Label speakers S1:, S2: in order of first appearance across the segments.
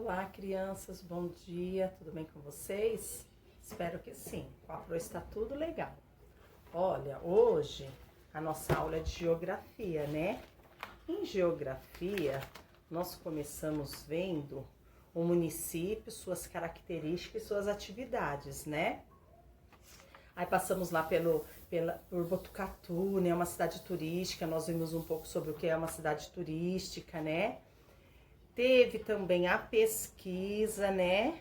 S1: Olá, crianças, bom dia, tudo bem com vocês? Espero que sim, com a Pro está tudo legal. Olha, hoje a nossa aula é de geografia, né? Em geografia, nós começamos vendo o município, suas características e suas atividades, né? Aí passamos lá por Botucatu, né? Uma cidade turística, nós vimos um pouco sobre o que é uma cidade turística, né? Teve também a pesquisa, né?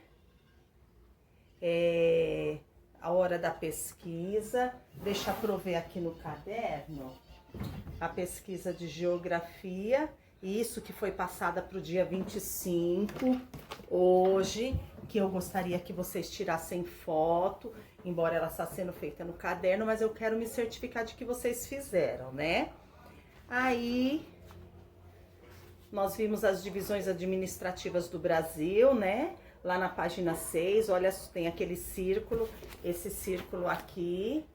S1: A hora da pesquisa. Deixa eu ver aqui no caderno a pesquisa de geografia. Isso que foi passada para o dia 25, hoje, que eu gostaria que vocês tirassem foto, embora ela está sendo feita no caderno, mas eu quero me certificar de que vocês fizeram, né? Aí nós vimos as divisões administrativas do Brasil, né? Lá na página 6, olha, tem aquele círculo, esse círculo aqui,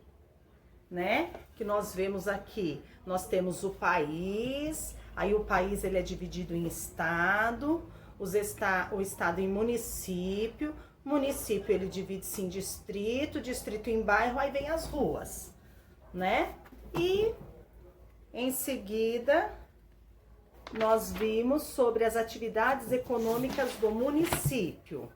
S1: né? Que nós vemos aqui. Nós temos o país, aí o país ele é dividido em estado, o estado em município, município ele divide-se em distrito, distrito em bairro, aí vem as ruas, né? E em seguida nós vimos sobre as atividades econômicas do município,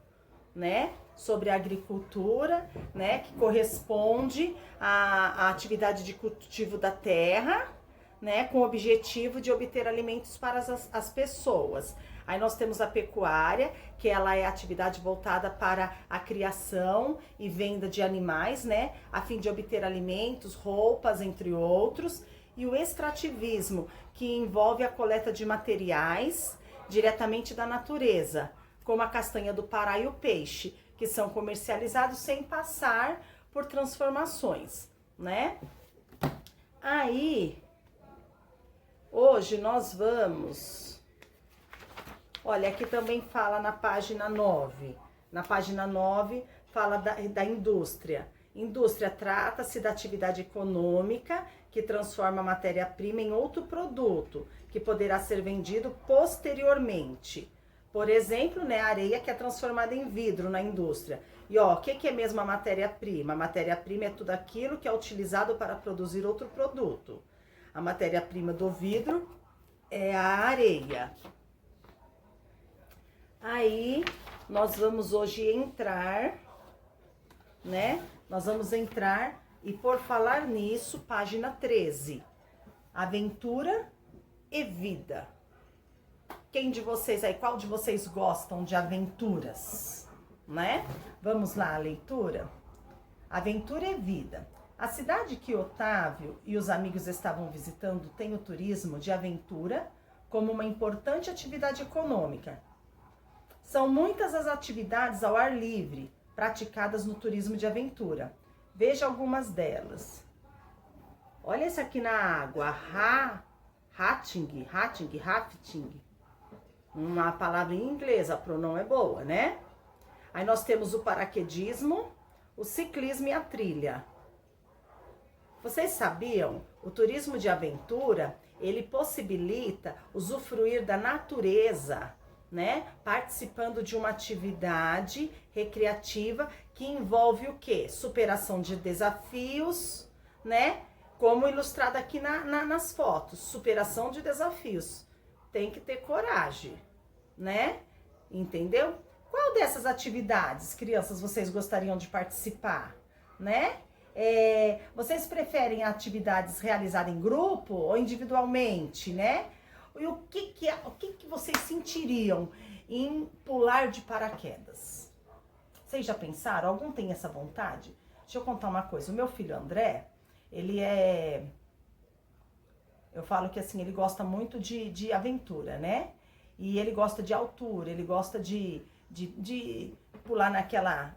S1: né? Sobre a agricultura, né? Que corresponde à atividade de cultivo da terra, né? Com o objetivo de obter alimentos para as pessoas. Aí nós temos a pecuária, que ela é atividade voltada para a criação e venda de animais, né? A fim de obter alimentos, roupas, entre outros. E o extrativismo, que envolve a coleta de materiais diretamente da natureza, como a castanha do Pará e o peixe, que são comercializados sem passar por transformações, né? Aí, hoje nós vamos... Olha, aqui também fala na página 9. Na página 9 fala da indústria. Indústria trata-se da atividade econômica que transforma a matéria-prima em outro produto, que poderá ser vendido posteriormente. Por exemplo, né, a areia que é transformada em vidro na indústria. E ó, o que é mesmo a matéria-prima? A matéria-prima é tudo aquilo que é utilizado para produzir outro produto. A matéria-prima do vidro é a areia. Aí, nós vamos hoje entrar, né? Nós vamos entrar, e por falar nisso, página 13. Aventura e vida. Quem de vocês aí, qual de vocês gostam de aventuras, né? Vamos lá, a leitura. Aventura e vida. A cidade que Otávio e os amigos estavam visitando tem o turismo de aventura como uma importante atividade econômica. São muitas as atividades ao ar livre praticadas no turismo de aventura. Veja algumas delas. Olha esse aqui na água, rafting. Uma palavra em inglês, a pronúncia é boa, né? Aí nós temos o paraquedismo, o ciclismo e a trilha. Vocês sabiam? O turismo de aventura, ele possibilita usufruir da natureza, né? Participando de uma atividade recreativa que envolve o quê? Superação de desafios, né? Como ilustrado aqui nas fotos. Superação de desafios. Tem que ter coragem, né? Entendeu? Qual dessas atividades, crianças, vocês gostariam de participar, né? Vocês preferem atividades realizadas em grupo ou individualmente, né? E o que vocês sentiriam em pular de paraquedas? Vocês já pensaram? Algum tem essa vontade? Deixa eu contar uma coisa. O meu filho André, ele é... Eu falo que assim, ele gosta muito de aventura, né? E ele gosta de altura, ele gosta de pular naquela...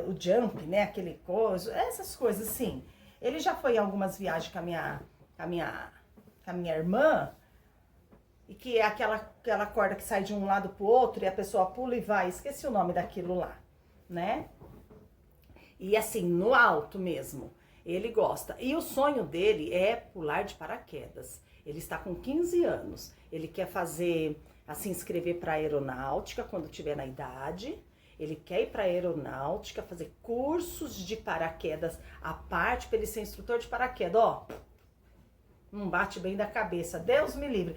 S1: o jump, né? Aquele coisa, essas coisas assim. Ele já foi em algumas viagens com a minha irmã, e que é aquela corda que sai de um lado pro outro e a pessoa pula e vai. Esqueci o nome daquilo lá, né? E assim, no alto mesmo, ele gosta. E o sonho dele é pular de paraquedas. Ele está com 15 anos. Ele quer fazer a se inscrever para aeronáutica quando tiver na idade. Ele quer ir para aeronáutica, fazer cursos de paraquedas à parte para ele ser instrutor de paraquedas. Ó, não bate bem da cabeça. Deus me livre.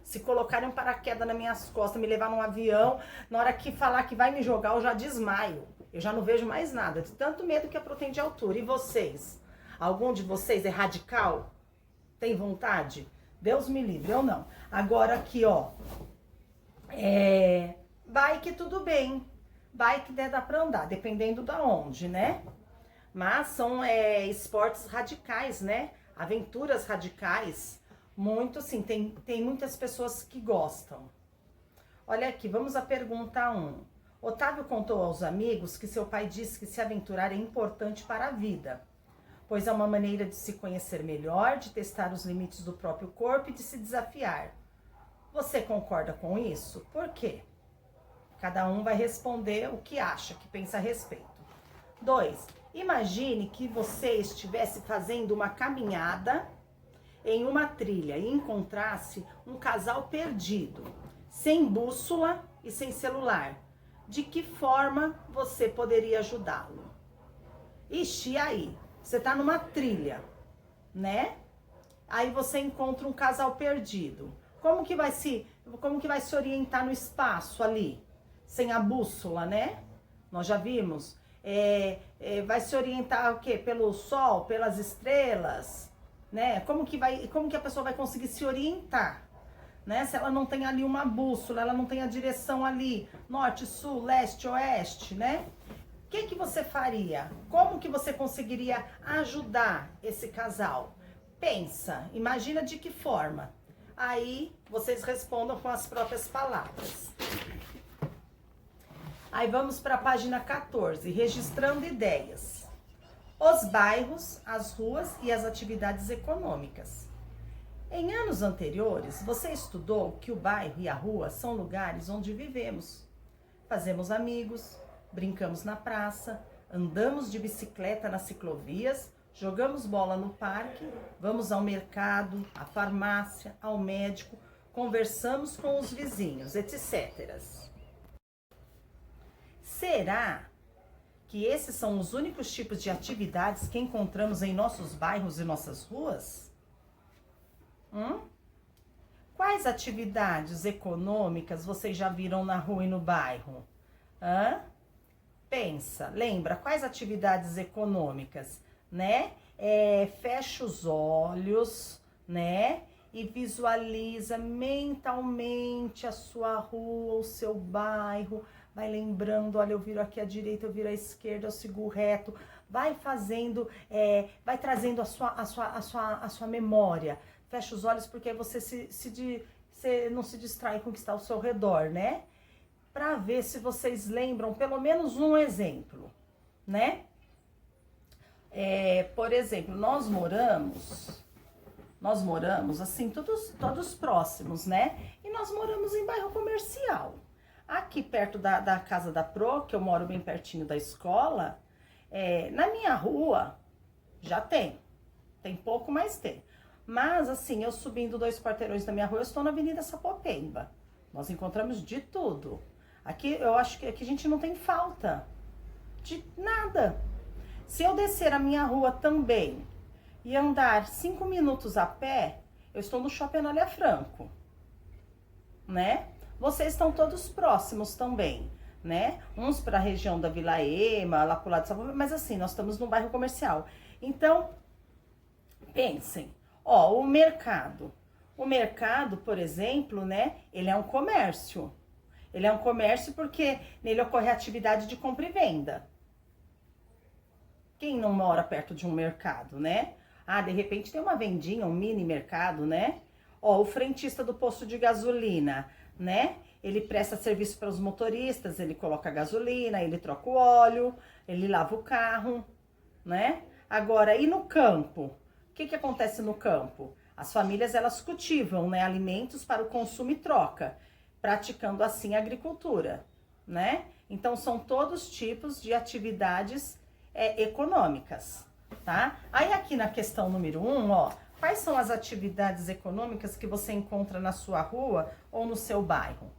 S1: Se colocarem um paraquedas nas minhas costas, me levar num avião, na hora que falar que vai me jogar, eu já desmaio. Eu já não vejo mais nada, de tanto medo que eu tenho de altura. E vocês? Algum de vocês é radical? Tem vontade? Deus me livre, eu não. Agora aqui, ó. Bike tudo bem. Bike dá pra andar, dependendo da onde, né? Mas são esportes radicais, né? Aventuras radicais. Muito assim, tem muitas pessoas que gostam. Olha aqui, vamos à pergunta 1. Otávio contou aos amigos que seu pai disse que se aventurar é importante para a vida, pois é uma maneira de se conhecer melhor, de testar os limites do próprio corpo e de se desafiar. Você concorda com isso? Por quê? Cada um vai responder o que acha, que pensa a respeito. 2. Imagine que você estivesse fazendo uma caminhada em uma trilha e encontrasse um casal perdido, sem bússola e sem celular. De que forma você poderia ajudá-lo? Ixi, e aí? Você tá numa trilha, né? Aí você encontra um casal perdido. Como que vai se orientar no espaço ali? Sem a bússola, né? Nós já vimos. Vai se orientar o quê? Pelo sol, pelas estrelas, né? Como que a pessoa vai conseguir se orientar, né? Se ela não tem ali uma bússola, ela não tem a direção ali, norte, sul, leste, oeste, né? O que você faria? Como que você conseguiria ajudar esse casal? Pensa, imagina de que forma. Aí vocês respondam com as próprias palavras. Aí vamos para a página 14, registrando ideias. Os bairros, as ruas e as atividades econômicas. Em anos anteriores, você estudou que o bairro e a rua são lugares onde vivemos. Fazemos amigos, brincamos na praça, andamos de bicicleta nas ciclovias, jogamos bola no parque, vamos ao mercado, à farmácia, ao médico, conversamos com os vizinhos, etc. Será que esses são os únicos tipos de atividades que encontramos em nossos bairros e nossas ruas? Quais atividades econômicas vocês já viram na rua e no bairro? Pensa, lembra, quais atividades econômicas, né? Fecha os olhos, né? E visualiza mentalmente a sua rua, o seu bairro. Vai lembrando, olha, eu viro aqui à direita, eu viro à esquerda, eu sigo reto. Vai fazendo, vai trazendo a sua memória. Fecha os olhos porque aí você não se distrai com o que está ao seu redor, né? Para ver se vocês lembram pelo menos um exemplo, né? Por exemplo, nós moramos assim, todos próximos, né? E nós moramos em bairro comercial. Aqui perto da casa da Pro, que eu moro bem pertinho da escola, na minha rua já tem pouco, mas tem. Mas assim, eu subindo 2 quarteirões da minha rua, eu estou na Avenida Sapopemba. Nós encontramos de tudo. Aqui, eu acho que aqui a gente não tem falta de nada. Se eu descer a minha rua também e andar 5 minutos a pé, eu estou no Shopping Anália Franco, né? Vocês estão todos próximos também, né? Uns para a região da Vila Ema, lá pro lado de Sapopemba, mas assim, nós estamos num bairro comercial. Então, pensem, o mercado. O mercado, por exemplo, né? Ele é um comércio. Ele é um comércio porque nele ocorre a atividade de compra e venda. Quem não mora perto de um mercado, né? De repente tem uma vendinha, um mini mercado, né? O frentista do posto de gasolina, né? Ele presta serviço para os motoristas, ele coloca gasolina, ele troca o óleo, ele lava o carro, né? Agora, e no campo? O que acontece no campo? As famílias, elas cultivam, né, alimentos para o consumo e troca, praticando assim a agricultura, né? Então, são todos tipos de atividades econômicas, tá? Aí aqui na questão número 1, Quais são as atividades econômicas que você encontra na sua rua ou no seu bairro?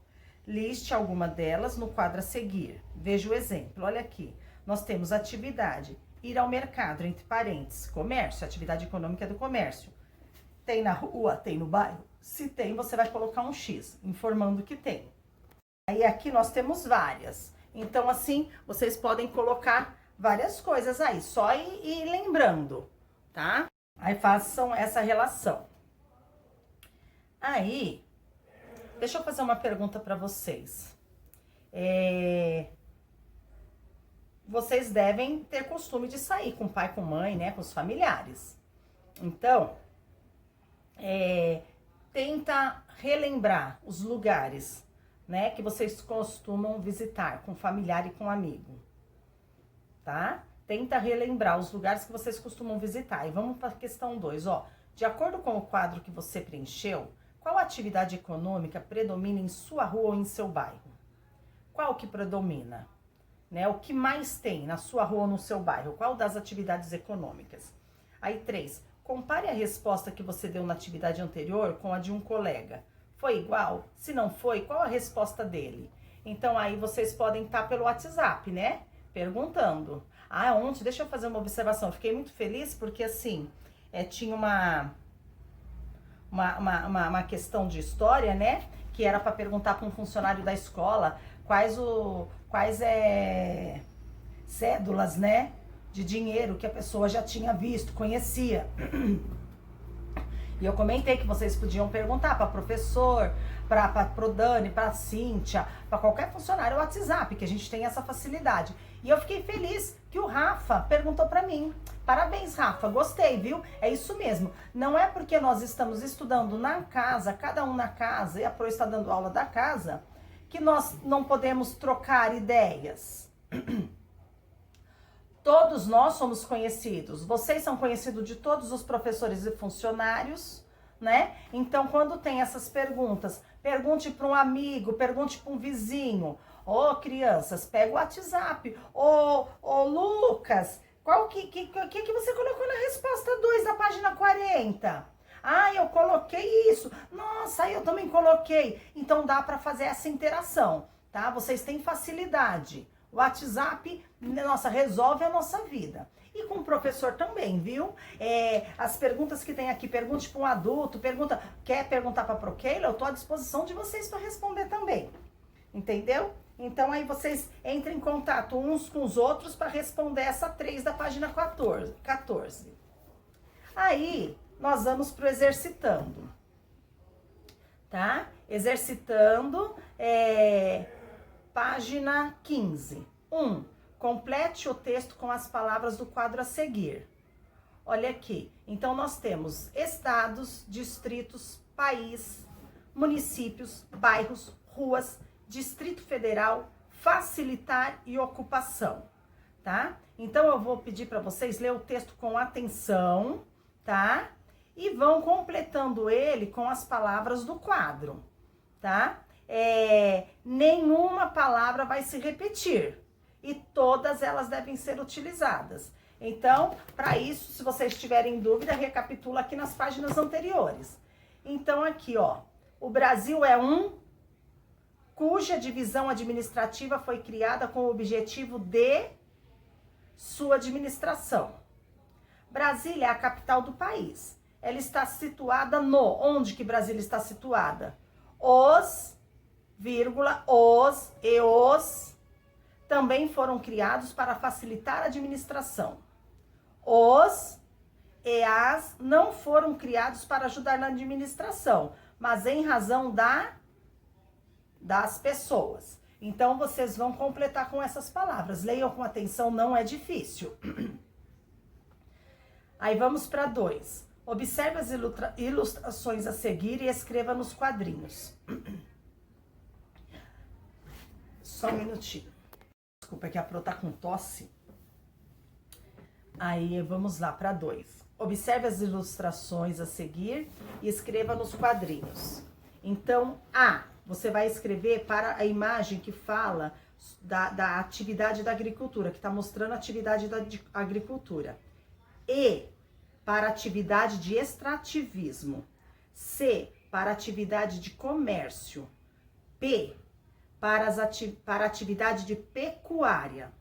S1: Liste alguma delas no quadro a seguir. Veja o exemplo, olha aqui. Nós temos atividade, ir ao mercado, entre parênteses, comércio, atividade econômica é do comércio. Tem na rua, tem no bairro? Se tem, você vai colocar um X, informando que tem. Aí aqui nós temos várias. Então assim, vocês podem colocar várias coisas aí, só ir lembrando, tá? Aí façam essa relação. Aí, deixa eu fazer uma pergunta para vocês. Vocês devem ter costume de sair com o pai, com a mãe, né? Com os familiares. Então, tenta relembrar os lugares, né? Que vocês costumam visitar com familiar e com amigo, tá? Tenta relembrar os lugares que vocês costumam visitar. E vamos para a questão 2, ó. De acordo com o quadro que você preencheu, qual atividade econômica predomina em sua rua ou em seu bairro? Qual que predomina? Né? O que mais tem na sua rua ou no seu bairro? Qual das atividades econômicas? Aí 3, compare a resposta que você deu na atividade anterior com a de um colega. Foi igual? Se não foi, qual a resposta dele? Então aí vocês podem estar pelo WhatsApp, né? Perguntando. Ontem, deixa eu fazer uma observação. Fiquei muito feliz porque assim, tinha uma questão de história, né? Que era para perguntar para um funcionário da escola quais cédulas, né? De dinheiro que a pessoa já tinha visto, conhecia. E eu comentei que vocês podiam perguntar para professor, pro Dani, para Cíntia, para qualquer funcionário do WhatsApp, que a gente tem essa facilidade. E eu fiquei feliz que o Rafa perguntou para mim. Parabéns, Rafa, gostei, viu? É isso mesmo. Não é porque nós estamos estudando na casa, cada um na casa, e a Pro está dando aula da casa, que nós não podemos trocar ideias. Todos nós somos conhecidos. Vocês são conhecidos de todos os professores e funcionários, né? Então, quando tem essas perguntas, pergunte para um amigo, pergunte para um vizinho. Crianças, pega o WhatsApp. Lucas, qual que você colocou na resposta 2 da página 40? Eu coloquei isso. Nossa, eu também coloquei. Então, dá para fazer essa interação, tá? Vocês têm facilidade. O WhatsApp, nossa, resolve a nossa vida. E com o professor também, viu? As perguntas que tem aqui, pergunte para um adulto, quer perguntar para a Prokeila, eu estou à disposição de vocês para responder também. Entendeu? Então aí vocês entrem em contato uns com os outros para responder essa 3 da página 14. Aí nós vamos pro exercitando. Tá? Exercitando página 15. 1. Complete o texto com as palavras do quadro a seguir. Olha aqui. Então, nós temos estados, distritos, país, municípios, bairros, ruas, Distrito Federal, facilitar e ocupação, tá? Então, eu vou pedir para vocês ler o texto com atenção, tá? E vão completando ele com as palavras do quadro, tá? Nenhuma palavra vai se repetir e todas elas devem ser utilizadas. Então, para isso, se vocês tiverem dúvida, recapitula aqui nas páginas anteriores. Então, aqui, ó, o Brasil é cuja divisão administrativa foi criada com o objetivo de sua administração. Brasília é a capital do país. Ela está situada onde que Brasília está situada? Os e os também foram criados para facilitar a administração. Os e as não foram criados para ajudar na administração, mas em razão das pessoas. Então, vocês vão completar com essas palavras. Leiam com atenção, não é difícil. Aí, vamos para 2. Observe as ilustrações a seguir e escreva nos quadrinhos. Só um minutinho. Desculpa, que a Pro tá com tosse. Aí, vamos lá para 2. Observe as ilustrações a seguir e escreva nos quadrinhos. Então, você vai escrever para a imagem que fala da atividade da agricultura, que está mostrando a atividade da agricultura. E, para atividade de extrativismo. C, para atividade de comércio. P, para atividade de pecuária.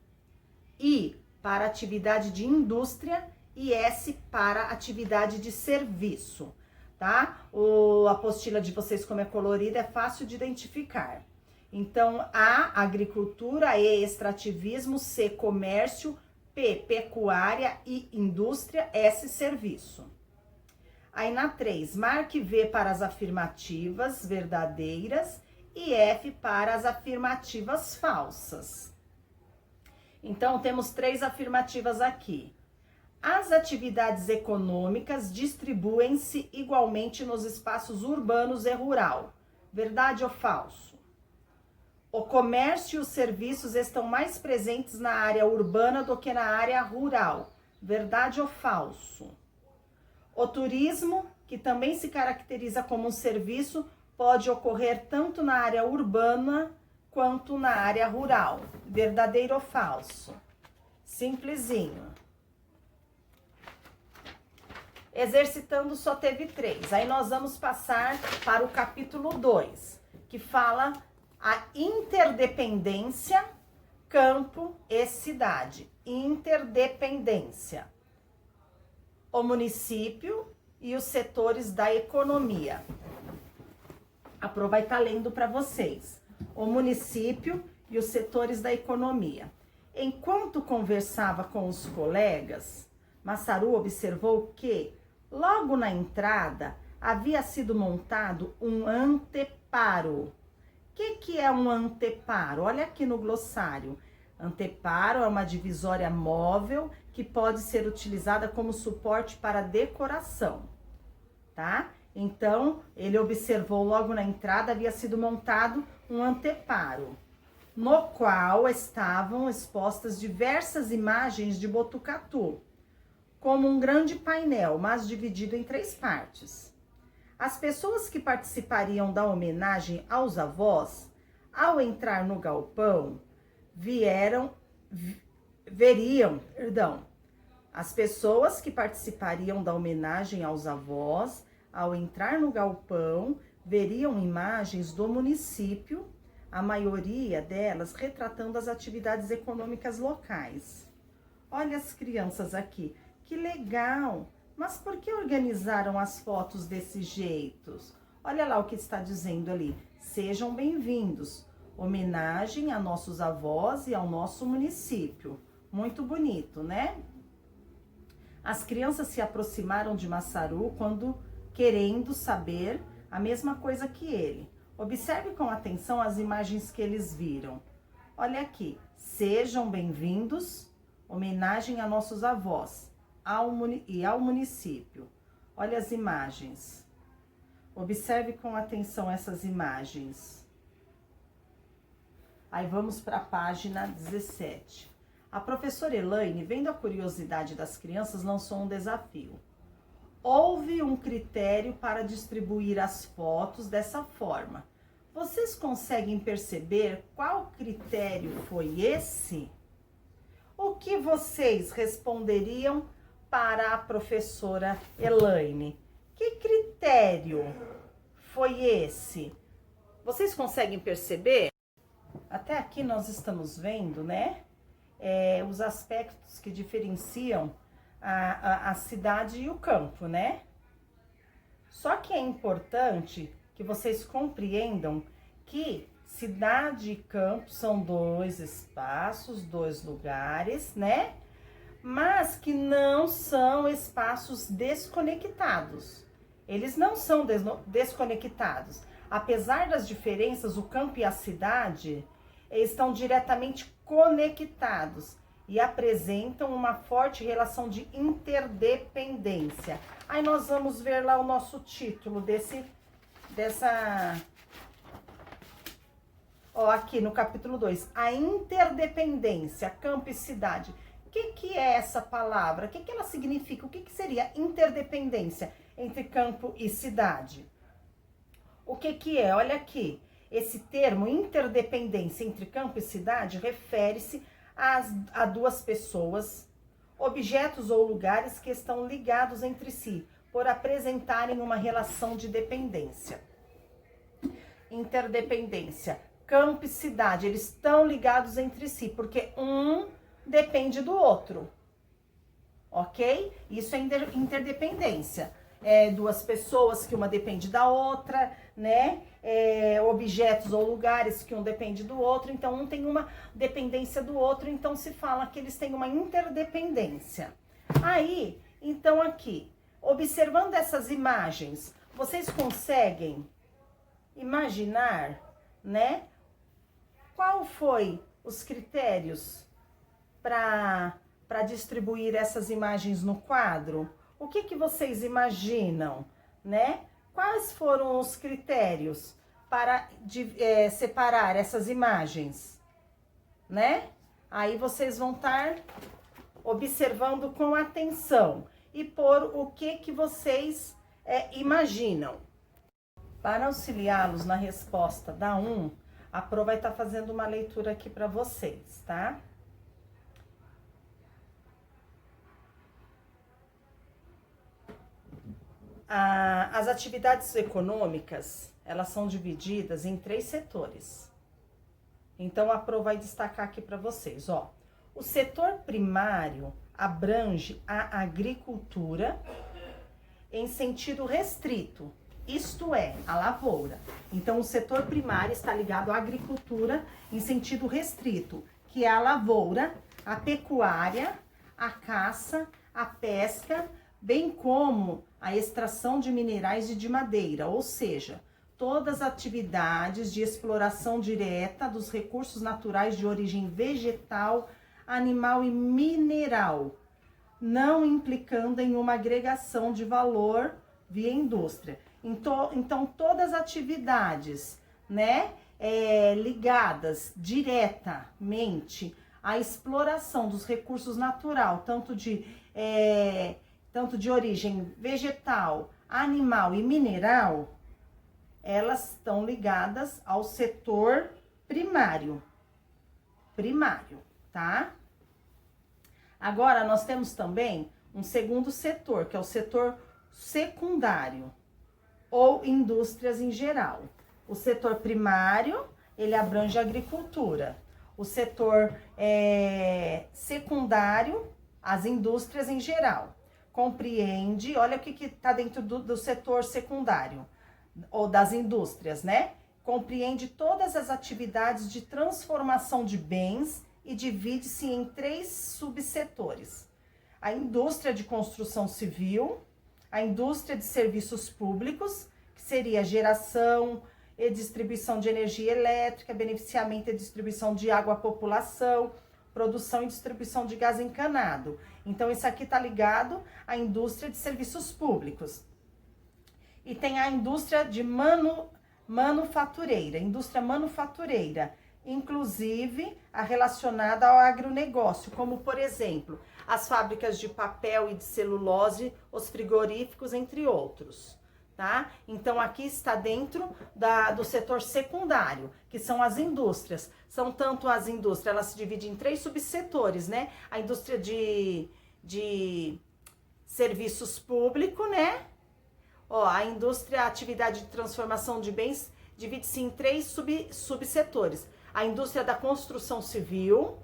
S1: I, para atividade de indústria. E S, para atividade de serviço, tá? A apostila de vocês, como é colorida, é fácil de identificar. Então, A, agricultura, E, extrativismo, C, comércio, P, pecuária, I, indústria, S, serviço. Aí na 3, marque V para as afirmativas verdadeiras e F para as afirmativas falsas. Então, temos 3 afirmativas aqui. As atividades econômicas distribuem-se igualmente nos espaços urbanos e rural. Verdade ou falso? O comércio e os serviços estão mais presentes na área urbana do que na área rural. Verdade ou falso? O turismo, que também se caracteriza como um serviço, pode ocorrer tanto na área urbana quanto na área rural. Verdadeiro ou falso? Simplesinho. Exercitando só teve 3. Aí nós vamos passar para o capítulo 2, que fala a interdependência, campo e cidade. Interdependência. O município e os setores da economia. A Pro vai estar lendo para vocês. O município e os setores da economia. Enquanto conversava com os colegas, Massaru observou que, logo na entrada, havia sido montado um anteparo. O que é um anteparo? Olha aqui no glossário. Anteparo é uma divisória móvel que pode ser utilizada como suporte para decoração, tá? Então, ele observou logo na entrada, havia sido montado um anteparo, no qual estavam expostas diversas imagens de Botucatu, como um grande painel, mas dividido em 3 partes. As pessoas que participariam da homenagem aos avós, ao entrar no galpão, as pessoas que participariam da homenagem aos avós, ao entrar no galpão, veriam imagens do município, a maioria delas retratando as atividades econômicas locais. Olha as crianças aqui, que legal! Mas por que organizaram as fotos desse jeito? Olha lá o que está dizendo ali. Sejam bem-vindos. Homenagem a nossos avós e ao nosso município. Muito bonito, né? As crianças se aproximaram de Massaru querendo saber a mesma coisa que ele. Observe com atenção as imagens que eles viram. Olha aqui. Sejam bem-vindos. Homenagem a nossos avós e ao município. Olha as imagens. Observe com atenção essas imagens. Aí vamos para a página 17. A professora Elaine, vendo a curiosidade das crianças, lançou um desafio. Houve um critério para distribuir as fotos dessa forma. Vocês conseguem perceber qual critério foi esse? O que vocês responderiam para a professora Elaine? Que critério foi esse? Vocês conseguem perceber? Até aqui nós estamos vendo, né? Os aspectos que diferenciam a cidade e o campo, né? Só que é importante que vocês compreendam que cidade e campo são 2 espaços, 2 lugares, né? Mas que não são espaços desconectados. Eles não são desconectados. Apesar das diferenças, o campo e a cidade estão diretamente conectados e apresentam uma forte relação de interdependência. Aí nós vamos ver lá o nosso título aqui no capítulo 2, a interdependência, campo e cidade. O que é essa palavra? O que ela significa? O que seria interdependência entre campo e cidade? O que é? Olha aqui, esse termo interdependência entre campo e cidade refere-se a 2 pessoas objetos ou lugares que estão ligados entre si, por apresentarem uma relação de dependência. Interdependência. Campo e cidade, eles estão ligados entre si, porque um depende do outro. Ok? Isso é interdependência. Duas pessoas que uma depende da outra, né? Objetos ou lugares que um depende do outro, então um tem uma dependência do outro, então se fala que eles têm uma interdependência. Aí, então aqui, observando essas imagens, vocês conseguem imaginar, né? Qual foi os critérios para distribuir essas imagens no quadro? O que vocês imaginam, né? Quais foram os critérios para separar essas imagens, né? Aí vocês vão estar observando com atenção e por o que vocês imaginam. Para auxiliá-los na resposta da 1, a Pro vai estar fazendo uma leitura aqui para vocês, tá? As atividades econômicas, elas são divididas em 3 setores. Então, a Pro vai destacar aqui para vocês, ó. O setor primário abrange a agricultura em sentido restrito, isto é, a lavoura. Então, o setor primário está ligado à agricultura em sentido restrito, que é a lavoura, a pecuária, a caça, a pesca, bem como a extração de minerais e de madeira, ou seja, todas as atividades de exploração direta dos recursos naturais de origem vegetal, animal e mineral, não implicando em uma agregação de valor via indústria. Então todas as atividades, né, ligadas diretamente à exploração dos recursos naturais, tanto de origem vegetal, animal e mineral, elas estão ligadas ao setor primário, tá? Agora, nós temos também um segundo setor, que é o setor secundário, ou indústrias em geral. O setor primário, ele abrange a agricultura. O setor secundário, as indústrias em geral. Compreende, olha o que está dentro do setor secundário, ou das indústrias, né? Compreende todas as atividades de transformação de bens e divide-se em 3 subsetores. A indústria de construção civil, a indústria de serviços públicos, que seria geração e distribuição de energia elétrica, beneficiamento e distribuição de água à população, produção e distribuição de gás encanado. Então, isso aqui está ligado à indústria de serviços públicos. E tem a indústria de manufatureira, inclusive a relacionada ao agronegócio, como, por exemplo, as fábricas de papel e de celulose, os frigoríficos, entre outros, tá? Então, aqui está dentro do setor secundário, que são as indústrias. São tanto as indústrias, elas se dividem em 3 subsetores, né? A indústria de serviços públicos, né? Ó, a indústria, a atividade de transformação de bens, divide-se em 3 subsetores. A indústria da construção civil,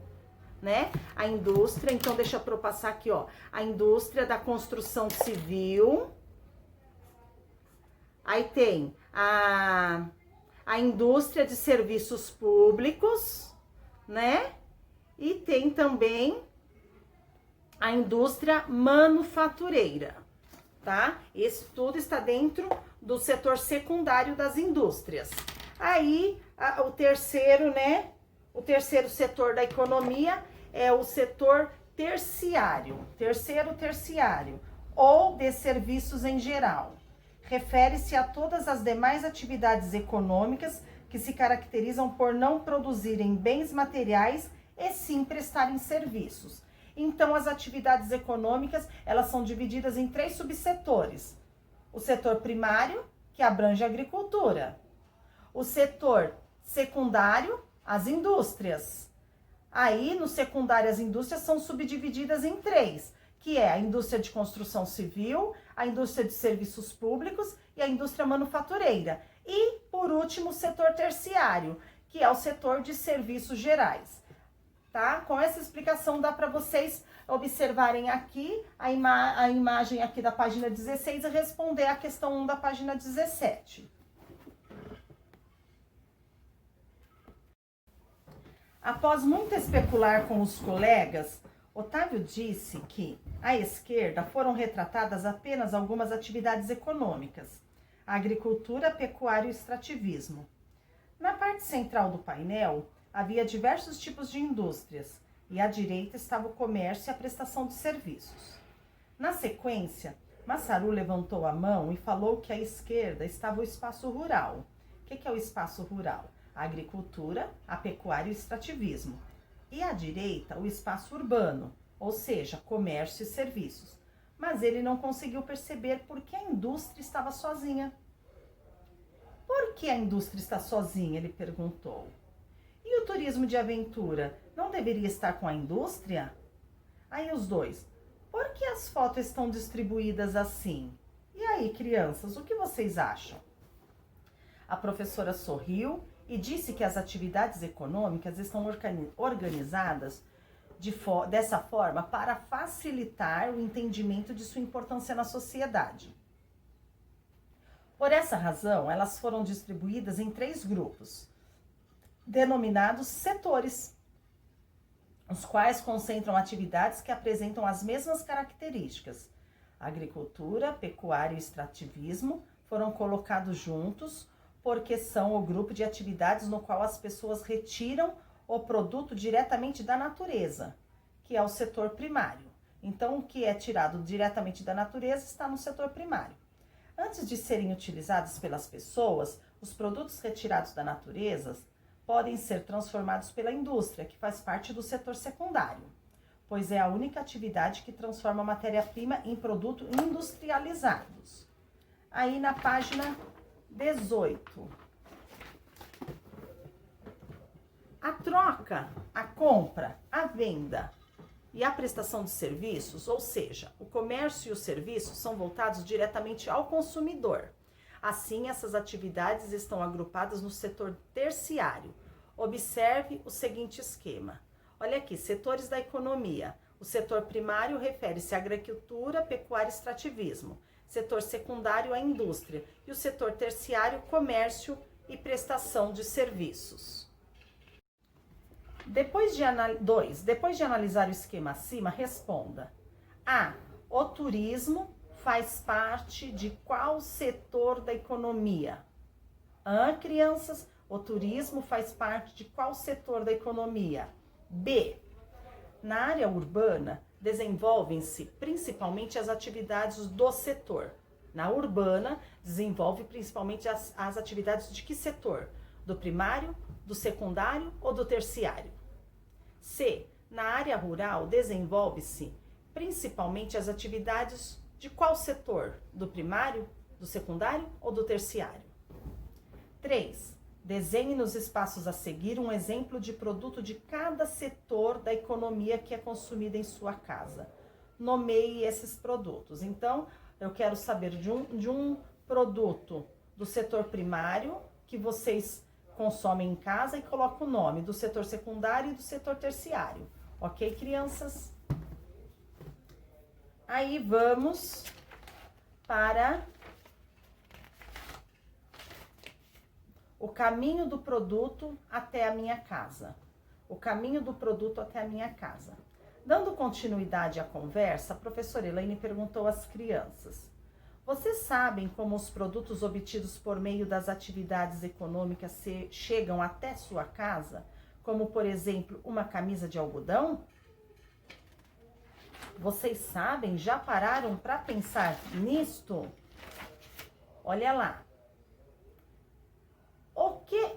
S1: né? A indústria, então deixa eu passar aqui, ó. A indústria da construção civil. Aí tem a indústria de serviços públicos, né? E tem também a indústria manufatureira, tá? Isso tudo está dentro do setor secundário das indústrias. Aí, o terceiro, né? O terceiro setor da economia é o setor terciário, terciário, ou de serviços em geral. Refere-se a todas as demais atividades econômicas que se caracterizam por não produzirem bens materiais e sim prestarem serviços. Então, as atividades econômicas, elas são divididas em 3 subsetores. O setor primário, que abrange a agricultura. O setor secundário, as indústrias. Aí, no secundário, as indústrias são subdivididas em 3, que é a indústria de construção civil, a indústria de serviços públicos e a indústria manufatureira. E, por último, o setor terciário, que é o setor de serviços gerais. Tá? Com essa explicação dá para vocês observarem aqui a imagem aqui da página 16 e responder a questão 1 da página 17. Após muito especular com os colegas, Otávio disse que, à esquerda, foram retratadas apenas algumas atividades econômicas: a agricultura, a pecuária e o extrativismo. Na parte central do painel, havia diversos tipos de indústrias, e à direita estava o comércio e a prestação de serviços. Na sequência, Massaru levantou a mão e falou que à esquerda estava o espaço rural. O que é o espaço rural? A agricultura, a pecuária e o extrativismo. E à direita, o espaço urbano, ou seja, comércio e serviços. Mas ele não conseguiu perceber por que a indústria estava sozinha. Por que a indústria está sozinha? Ele perguntou. E o turismo de aventura não deveria estar com a indústria? Aí os dois, por que as fotos estão distribuídas assim? E aí, crianças, o que vocês acham? A professora sorriu e disse que as atividades econômicas estão organizadas dessa forma para facilitar o entendimento de sua importância na sociedade. Por essa razão, elas foram distribuídas em 3 grupos, denominados setores, os quais concentram atividades que apresentam as mesmas características. A agricultura, pecuária e extrativismo foram colocados juntos porque são o grupo de atividades no qual as pessoas retiram o produto diretamente da natureza, que é o setor primário. Então, o que é tirado diretamente da natureza está no setor primário. Antes de serem utilizados pelas pessoas, os produtos retirados da natureza podem ser transformados pela indústria, que faz parte do setor secundário, pois é a única atividade que transforma a matéria-prima em produtos industrializados. Aí na página 18. A troca, a compra, a venda e a prestação de serviços, ou seja, o comércio e os serviços são voltados diretamente ao consumidor. Assim, essas atividades estão agrupadas no setor terciário. Observe o seguinte esquema. Olha aqui, setores da economia. O setor primário refere-se à agricultura, pecuária e extrativismo. Setor secundário, à indústria. E o setor terciário, comércio e prestação de serviços. Depois de analisar o esquema acima, responda. A. O turismo faz parte de qual setor da economia? Crianças, o turismo faz parte de qual setor da economia? B. Na área urbana, desenvolvem-se principalmente as atividades do setor. Na urbana, desenvolve principalmente as atividades de que setor? Do primário, do secundário ou do terciário? C. Na área rural, desenvolve-se principalmente as atividades de qual setor? Do primário, do secundário ou do terciário? 3. Desenhe nos espaços a seguir um exemplo de produto de cada setor da economia que é consumido em sua casa. Nomeie esses produtos. Então, eu quero saber de um produto do setor primário que vocês consomem em casa e coloca o nome do setor secundário e do setor terciário. Ok, crianças? Aí vamos para o caminho do produto até a minha casa. O caminho do produto até a minha casa. Dando continuidade à conversa, a professora Elaine perguntou às crianças: vocês sabem como os produtos obtidos por meio das atividades econômicas chegam até sua casa? Como, por exemplo, uma camisa de algodão? Vocês sabem? Já pararam para pensar nisto? Olha lá.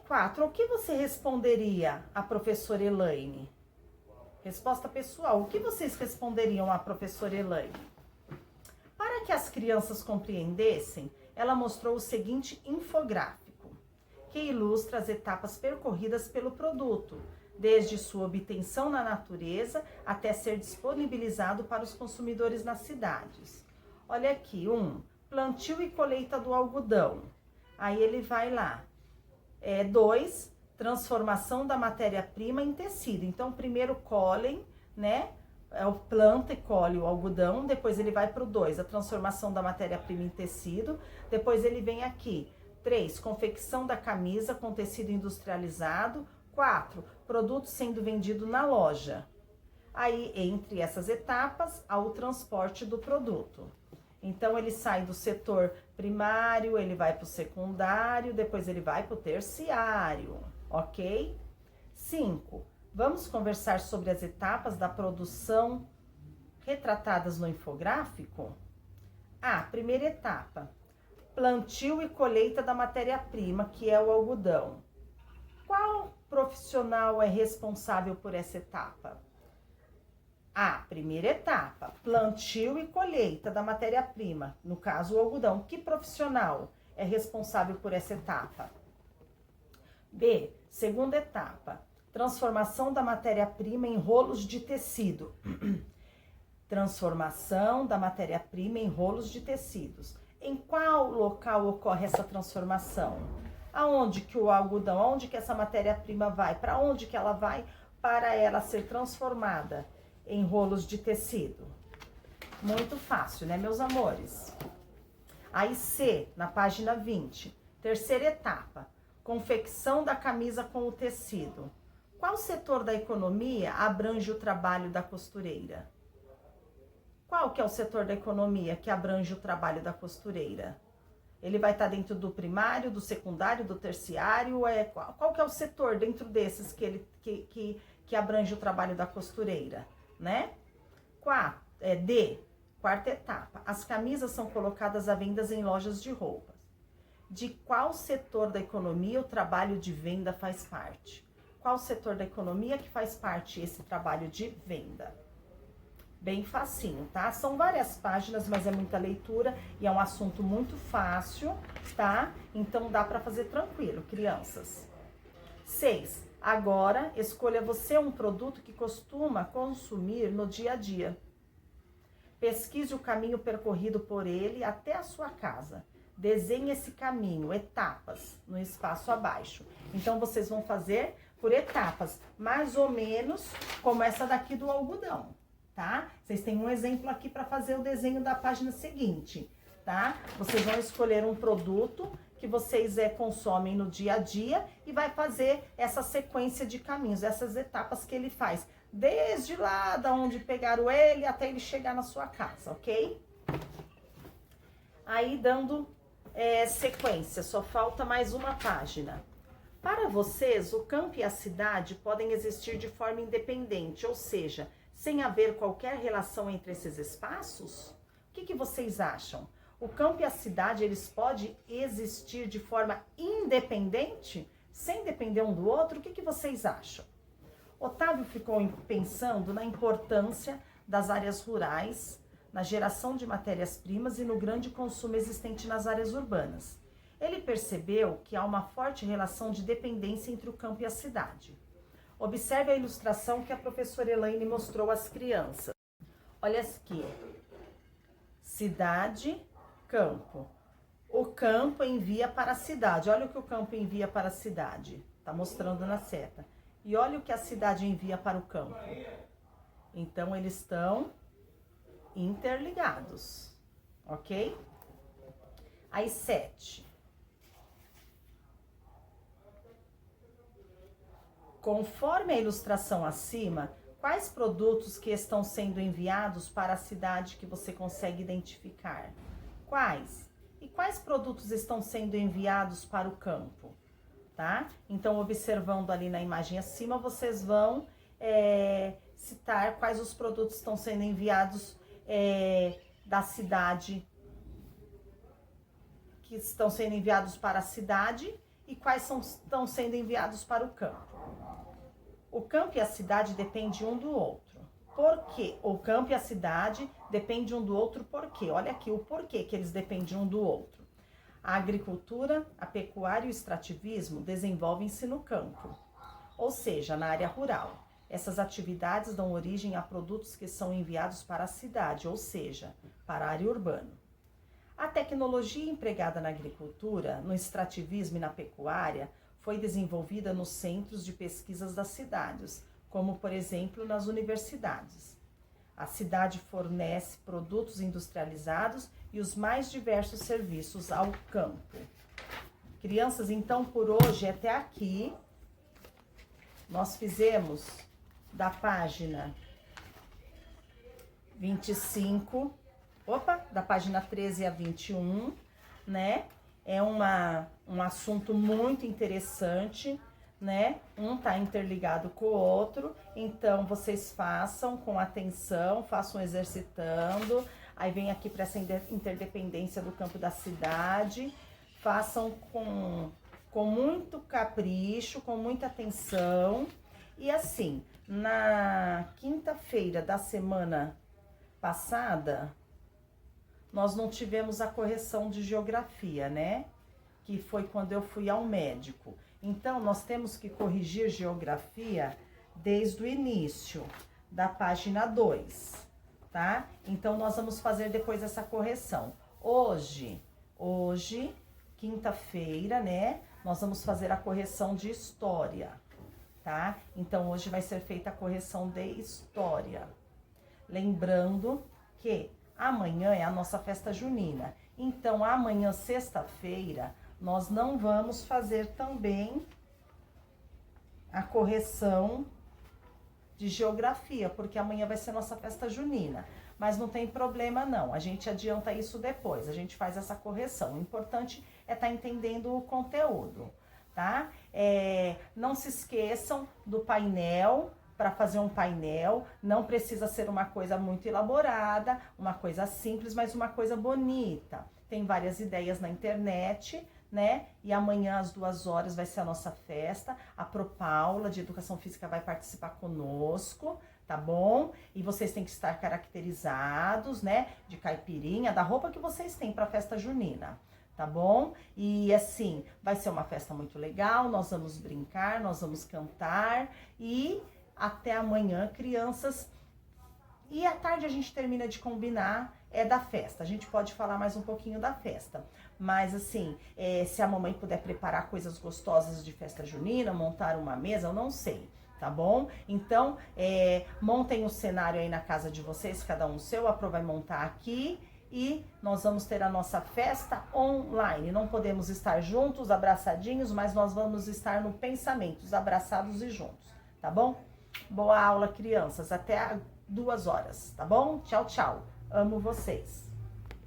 S1: 4. O que você responderia à professora Elaine? Resposta pessoal. O que vocês responderiam à professora Elaine? Para que as crianças compreendessem, ela mostrou o seguinte infográfico, que ilustra as etapas percorridas pelo produto, desde sua obtenção na natureza até ser disponibilizado para os consumidores nas cidades. Olha aqui, plantio e colheita do algodão. Aí ele vai lá. 2, transformação da matéria-prima em tecido. Então, primeiro colhem, né? Planta e colhe o algodão, depois ele vai para o 2, a transformação da matéria-prima em tecido. Depois ele vem aqui. 3, confecção da camisa com tecido industrializado. 4, produto sendo vendido na loja. Aí, entre essas etapas, há o transporte do produto. Então, ele sai do setor primário, ele vai para o secundário, depois ele vai para o terciário, ok? 5, vamos conversar sobre as etapas da produção retratadas no infográfico? Primeira etapa, plantio e colheita da matéria-prima, que é o algodão. Qual profissional é responsável por essa etapa? Primeira etapa, plantio e colheita da matéria-prima, no caso o algodão. Que profissional é responsável por essa etapa? B, segunda etapa, transformação da matéria-prima em rolos de tecido. Transformação da matéria-prima em rolos de tecidos. Em qual local ocorre essa transformação? Aonde que o algodão, aonde que essa matéria-prima vai? Para onde que ela vai para ela ser transformada em rolos de tecido? Muito fácil, né, meus amores? Aí C, na página 20, terceira etapa, confecção da camisa com o tecido. Qual setor da economia abrange o trabalho da costureira? Qual que é o setor da economia que abrange o trabalho da costureira? Ele vai estar dentro do primário, do secundário, do terciário? Qual que é o setor dentro desses que abrange o trabalho da costureira, né? D, quarta etapa. As camisas são colocadas à venda em lojas de roupas. De qual setor da economia o trabalho de venda faz parte? Qual setor da economia que faz parte esse trabalho de venda? Bem facinho, tá? São várias páginas, mas é muita leitura e é um assunto muito fácil, tá? Então dá para fazer tranquilo, crianças. 6. Agora, escolha você um produto que costuma consumir no dia a dia. Pesquise o caminho percorrido por ele até a sua casa. Desenhe esse caminho, etapas, no espaço abaixo. Então, vocês vão fazer por etapas, mais ou menos como essa daqui do algodão, tá? Vocês têm um exemplo aqui para fazer o desenho da página seguinte, tá? Vocês vão escolher um produto que vocês consomem no dia a dia e vai fazer essa sequência de caminhos, essas etapas que ele faz, desde lá da onde pegaram ele até ele chegar na sua casa, ok? Aí, dando sequência, só falta mais uma página. Para vocês, o campo e a cidade podem existir de forma independente, ou seja, sem haver qualquer relação entre esses espaços? O que vocês acham? O campo e a cidade, eles podem existir de forma independente, sem depender um do outro? O que vocês acham? Otávio ficou pensando na importância das áreas rurais, na geração de matérias-primas e no grande consumo existente nas áreas urbanas. Ele percebeu que há uma forte relação de dependência entre o campo e a cidade. Observe a ilustração que a professora Elaine mostrou às crianças. Olha aqui. Cidade, campo. O campo envia para a cidade. Olha o que o campo envia para a cidade. Está mostrando na seta. E olha o que a cidade envia para o campo. Então, eles estão interligados, ok? Aí, 7. Conforme a ilustração acima, quais produtos que estão sendo enviados para a cidade que você consegue identificar? Quais? E quais produtos estão sendo enviados para o campo? Tá? Então, observando ali na imagem acima, vocês vão citar quais os produtos estão sendo enviados da cidade, que estão sendo enviados para a cidade e quais estão sendo enviados para o campo. O campo e a cidade dependem um do outro. Por quê? O campo e a cidade dependem um do outro por quê? Olha aqui o porquê que eles dependem um do outro. A agricultura, a pecuária e o extrativismo desenvolvem-se no campo. ou seja, na área rural. Essas atividades dão origem a produtos que são enviados para a cidade, ou seja, para a área urbana. A tecnologia empregada na agricultura, no extrativismo e na pecuária foi desenvolvida nos centros de pesquisas das cidades, como, por exemplo, nas universidades. A cidade fornece produtos industrializados e os mais diversos serviços ao campo. Crianças, então, por hoje, até aqui, nós fizemos da página 25, da página 13 a 21, né? É um assunto muito interessante, né? Um tá interligado com o outro, então vocês façam com atenção, façam exercitando, aí vem aqui para essa interdependência do campo da cidade, façam com muito capricho, com muita atenção. E assim, na quinta-feira da semana passada, nós não tivemos a correção de geografia, né? Que foi quando eu fui ao médico. Então, nós temos que corrigir geografia desde o início, da página 2, tá? Então, nós vamos fazer depois essa correção. Hoje, quinta-feira, né? Nós vamos fazer a correção de história, tá? Então, hoje vai ser feita a correção de história. Lembrando que amanhã é a nossa festa junina. Então, amanhã, sexta-feira, nós não vamos fazer também a correção de geografia, porque amanhã vai ser nossa festa junina. Mas não tem problema não, a gente adianta isso depois, a gente faz essa correção. O importante é estar entendendo o conteúdo, tá? Não se esqueçam do painel. Para fazer um painel, não precisa ser uma coisa muito elaborada, uma coisa simples, mas uma coisa bonita. Tem várias ideias na internet, né? E amanhã às 2 horas vai ser a nossa festa. A Pro Paula, de Educação Física, vai participar conosco, tá bom? E vocês têm que estar caracterizados, né? De caipirinha, da roupa que vocês têm para a festa junina. Tá bom? E assim, vai ser uma festa muito legal, nós vamos brincar, nós vamos cantar e até amanhã, crianças. E à tarde a gente termina de combinar da festa. A gente pode falar mais um pouquinho da festa. Mas assim, se a mamãe puder preparar coisas gostosas de festa junina, montar uma mesa, eu não sei, tá bom? Então, montem o cenário aí na casa de vocês, cada um seu. A Pro vai montar aqui. E nós vamos ter a nossa festa online. Não podemos estar juntos, abraçadinhos, mas nós vamos estar no pensamento, abraçados e juntos, tá bom? Boa aula, crianças. Até 2 horas, tá bom? Tchau, tchau. Amo vocês.